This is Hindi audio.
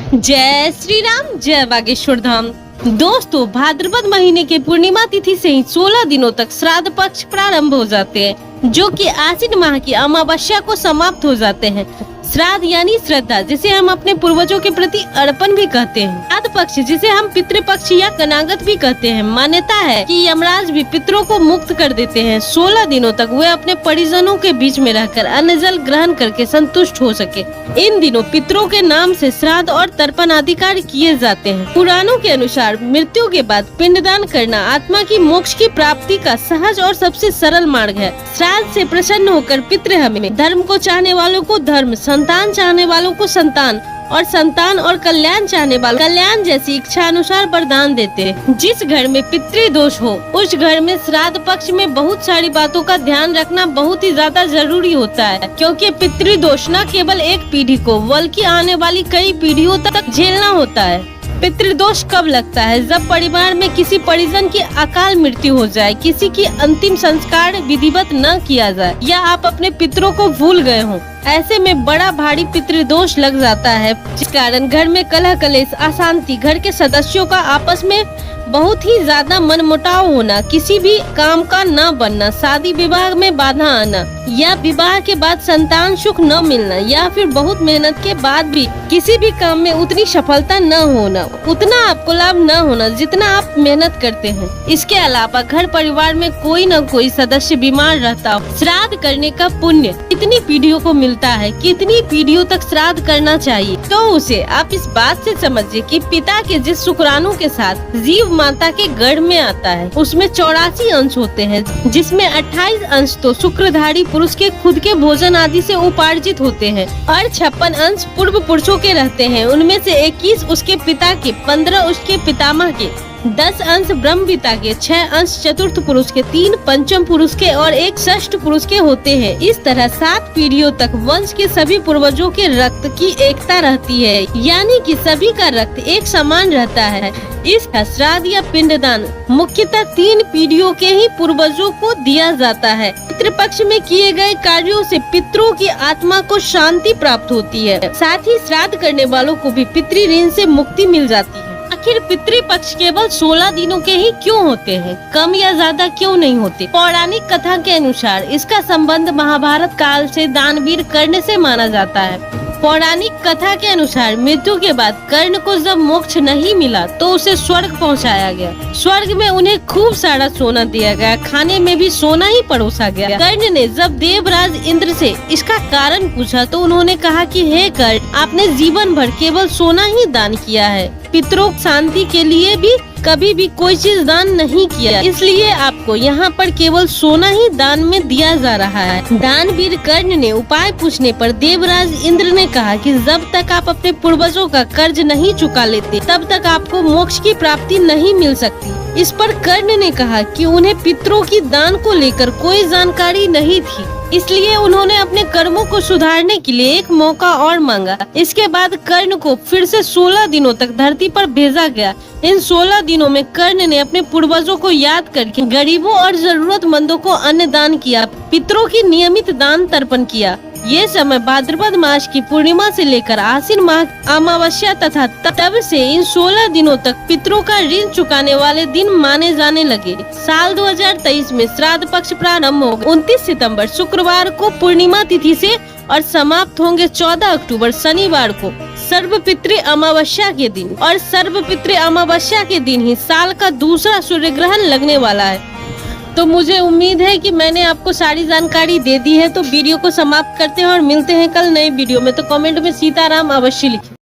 जय श्री राम, जय बागेश्वर धाम। दोस्तों, भाद्रपद महीने के पूर्णिमा तिथि से ही 16 दिनों तक श्राद्ध पक्ष प्रारंभ हो जाते हैं, जो कि आश्विन माह की अमावस्या को समाप्त हो जाते हैं। श्राद्ध यानी श्रद्धा, जिसे हम अपने पूर्वजों के प्रति अर्पण भी कहते हैं। श्राद्ध पक्ष, जिसे हम पितृपक्ष या कनागत भी कहते हैं। मान्यता है कि यमराज भी पितरों को मुक्त कर देते हैं। 16 दिनों तक वे अपने परिजनों के बीच में रहकर अन्न जल ग्रहण करके संतुष्ट हो सके। इन दिनों पितरों के नाम से श्राद्ध और तर्पण आदि कार्य किए जाते हैं। पुराणों के अनुसार मृत्यु के बाद पिंडदान करना आत्मा की मोक्ष की प्राप्ति का सहज और सबसे सरल मार्ग है। श्राद्ध से प्रसन्न होकर पितृ हमें धर्म को चाहने वालों को धर्म, संतान चाहने वालों को संतान और संतान और कल्याण चाहने वालों कल्याण जैसी इच्छा अनुसार वरदान देते हैं। जिस घर में पितृदोष हो, उस घर में श्राद्ध पक्ष में बहुत सारी बातों का ध्यान रखना बहुत ही ज्यादा जरूरी होता है, क्योंकि पितृदोष न केवल एक पीढ़ी को बल्कि आने वाली कई पीढ़ियों तक झेलना होता है। पितृदोष कब लगता है? जब परिवार में किसी परिजन की अकाल मृत्यु हो जाए, किसी की अंतिम संस्कार विधिवत न किया जाए, या आप अपने पितरों को भूल गए हों। ऐसे में बड़ा भारी पितृदोष लग जाता है, जिस कारण घर में कलह कलेश, अशांति, घर के सदस्यों का आपस में बहुत ही ज्यादा मनमुटाव होना, किसी भी काम का न बनना, शादी विवाह में बाधा आना, या विवाह के बाद संतान सुख न मिलना, या फिर बहुत मेहनत के बाद भी किसी भी काम में उतनी सफलता न होना, उतना आपको लाभ न होना जितना आप मेहनत करते हैं। इसके अलावा घर परिवार में कोई न कोई सदस्य बीमार रहता हो। श्राद्ध करने का पुण्य कितनी पीढ़ियों को मिलता है, कितनी पीढ़ियों तक श्राद्ध करना चाहिए, तो उसे आप इस बात से समझिए कि पिता के जिस शुक्राणु के साथ जीव माता के गर्भ में आता है, उसमें 84 अंश होते हैं, जिसमें 28 अंश तो शुक्रधारी पुरुष के खुद के भोजन आदि से उपार्जित होते हैं और 56 अंश पूर्व पुरुषों के रहते हैं। उनमें से 21 उसके पिता के, 15 उसके पितामह के, 10 अंश ब्रह्म पिता के, 6 अंश चतुर्थ पुरुष के, 3 पंचम पुरुष के और 1 षष्ठ पुरुष के होते हैं। इस तरह 7 पीढ़ियों तक वंश के सभी पूर्वजों के रक्त की एकता रहती है, यानी कि सभी का रक्त एक समान रहता है। इस श्राद्ध या पिंडदान मुख्यतः 3 पीढ़ियों के ही पूर्वजों को दिया जाता है। पितृपक्ष में किए गए कार्यों से पितरों की आत्मा को शांति प्राप्त होती है। साथ ही श्राद्ध करने वालों को भी पितृ ऋण से मुक्ति मिल जाती है। आखिर पितृपक्ष केवल 16 दिनों के ही क्यों होते हैं? कम या ज्यादा क्यों नहीं होते? पौराणिक कथा के अनुसार इसका संबंध महाभारत काल से दानवीर कर्ण से माना जाता है। पौराणिक कथा के अनुसार मृत्यु के बाद कर्ण को जब मोक्ष नहीं मिला तो उसे स्वर्ग पहुंचाया गया। स्वर्ग में उन्हें खूब सारा सोना दिया गया, खाने में भी सोना ही परोसा गया। कर्ण ने जब देवराज इंद्र से इसका कारण पूछा तो उन्होंने कहा कि हे कर्ण, आपने जीवन भर केवल सोना ही दान किया है, पितरों शांति के लिए भी कभी भी कोई चीज दान नहीं किया, इसलिए आपको यहाँ पर केवल सोना ही दान में दिया जा रहा है। दानवीर कर्ण ने उपाय पूछने पर देवराज इंद्र ने कहा कि जब तक आप अपने पूर्वजों का कर्ज नहीं चुका लेते, तब तक आपको मोक्ष की प्राप्ति नहीं मिल सकती। इस पर कर्ण ने कहा कि उन्हें पितरों की दान को लेकर कोई जानकारी नहीं थी, इसलिए उन्होंने अपने कर्मों को सुधारने के लिए एक मौका और मांगा। इसके बाद कर्ण को फिर से 16 दिनों तक धरती पर भेजा गया। इन 16 दिनों में कर्ण ने अपने पूर्वजों को याद करके गरीबों और जरूरतमंदों को अन्न दान किया, पितरों की नियमित दान तर्पण किया। ये समय भाद्रपद मास की पूर्णिमा से लेकर आश्विन माह अमावस्या तथा तब से इन 16 दिनों तक पितरों का ऋण चुकाने वाले दिन माने जाने लगे। साल 2023 में श्राद्ध पक्ष प्रारंभ होगा 29 सितंबर शुक्रवार को पूर्णिमा तिथि से और समाप्त होंगे 14 अक्टूबर शनिवार को सर्वपितृ अमावस्या के दिन। और सर्वपितृ अमावस्या के दिन ही साल का दूसरा सूर्य ग्रहण लगने वाला है। तो मुझे उम्मीद है कि मैंने आपको सारी जानकारी दे दी है। तो वीडियो को समाप्त करते हैं और मिलते हैं कल नए वीडियो में। तो कमेंट में सीताराम अवश्य लिखें।